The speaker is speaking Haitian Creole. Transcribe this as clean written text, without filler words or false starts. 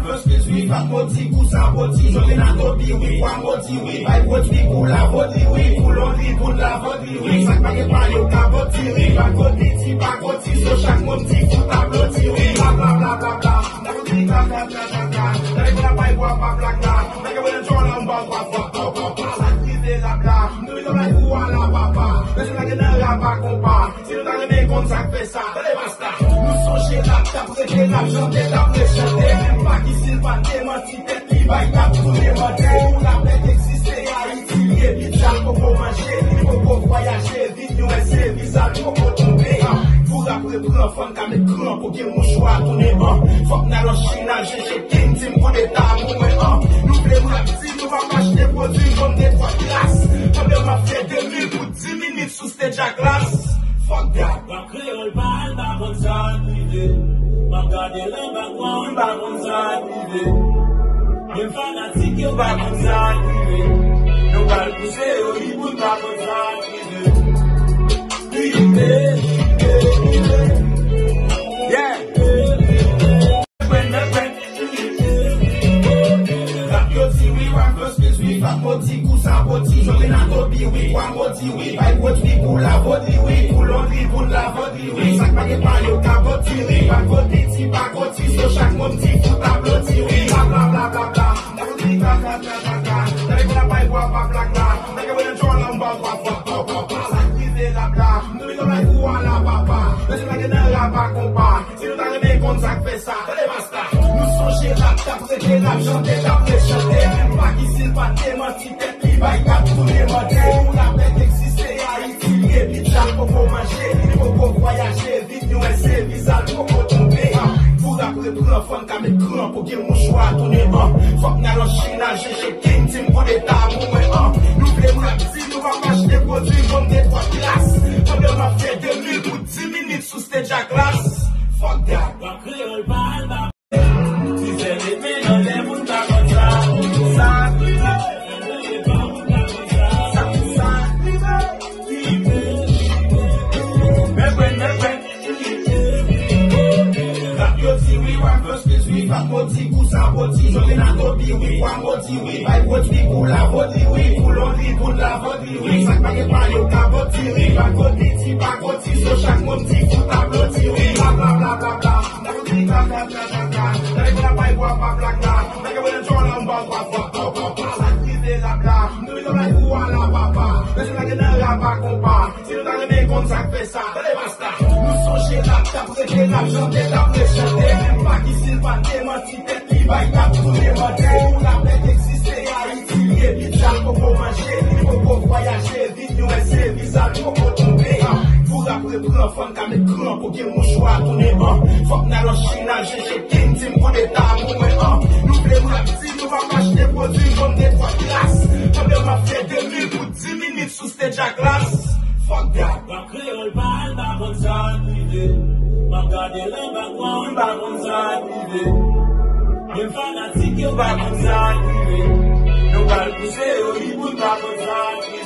first place, we fat moti, kousa boti, jole nan tobi, we kwa moti, we bay boti, pou la boti, we pou londri, pou la boti, we sak pa gen pa yo ka boti, we bakoti, ti bakoti, so chak moti, fouta bloti, we bla bla bla bla bla, nakoti bla bla bla bla bla, nake bla bay bwa pa bla bla, nake wè jolan bwa bwa bwa bwa bwa bwa, sak kize la bla, nou ito like ou ala papa, lese nake nan la pa kompa, si nou ta reme kon sak fe sa, tade basta, nou sonje la tap, seke la chante, tap le chante, même pas qui s'il va démentir, tête qui va y tap tout démentir, ou la paix existe, Haïti, lié, pizza, pour manger, pour voyager, vite, nous essayer, visa, pour tomber, pour après prendre fun, qu'à mettre grand, pour que mon choix tourne, faut que nous Chine, j'ai King, team, pour l'état, pour moi, nous voulons la petite, nous va pas acheter produits comme des trois classes, comme on m'a fait 2000 pour 10 minutes sous stage à glace, fuck that. Ma créole parle, ma bonne santé, ma garde le background, ma bonne santé, mes fanatiques, yo ma bonne santé, nous va le pousser au niveau de ma bonne santé. Yeah. We fat moti, kousa boti, jole nan tobi, we kwa moti, we bay boti, pou la boti, we pou londri, pou la boti, we sak pa gen pa yo ka boti, we bakoti, ti bakoti, so chak moti, fouta bloti, we bla bla bla bla bla, nakoti bla bla bla bla bla, nake bla bay bwa pa bla bla, nake wè jolan bwa bwa bwa bwa bwa bwa, sak kize la bla, nou ito like ou ala papa, lese nake nan la pa kompa, si nou ta reme kon sak fe sa, tade basta, nou sonje la tap, seke la chante, tap le chante, même pas qui s'il va démentir, tête qui va y tap tout démentir, ou la paix existe, Haïti, lié, pizza, pour manger, pour voyager, vite, nous essayer, visa, pour tomber, pour après prendre fun, qu'à mettre grand, pour que mon choix tourne, faut que nous Chine, j'ai King, team, pour l'état, pour moi, nous voulons la petite, nous va pas acheter produits comme des trois classes, comme on m'a fait 2000 pour 10 minutes sous stage à glace, fuck that. Ma créole parle, ma si c'est les mélanges, les mouns, ta bonne santé, we fat moti, kousa boti, jole nan tobi, we kwa moti, we bay boti, pou la boti, we pou londri, pou la boti, we sak pa gen pa yo ka boti, we bakoti, ti bakoti, so chak moti, fouta bloti, we bla bla bla bla bla, nakoti bla bla bla bla bla, nake bla bay bwa pa bla bla, nake wè jolan bwa bwa bwa bwa bwa bwa, sak kize la bla, nou ito like ou ala papa, lese nake nan la pa kompa, si nou ta reme kon sak fe sa, tade basta, nou sonje la tap, seke la chante, tap le chante, même pas qui s'il va démentir, tête qui va y tap tout démentir, ou la paix existe, Haïti, lié, pizza, pour manger, pour voyager, vite, nous essayer, visa, pour tomber, pour après prendre fun, qu'à mettre grand, pour que mon choix tourne, faut que nous Chine, j'ai King, team, pour l'état, pour moi, nous voulons la petite, nous va pas acheter produits comme des trois classes, comme on m'a fait 2000 pour 10 minutes sous stage à glace, fuck that. ma créole parle, ma bonne santé, ma garde le background, ma bonne santé, mes fanatiques, yo ma bonne santé, nous va le pousser au niveau de ma bonne santé.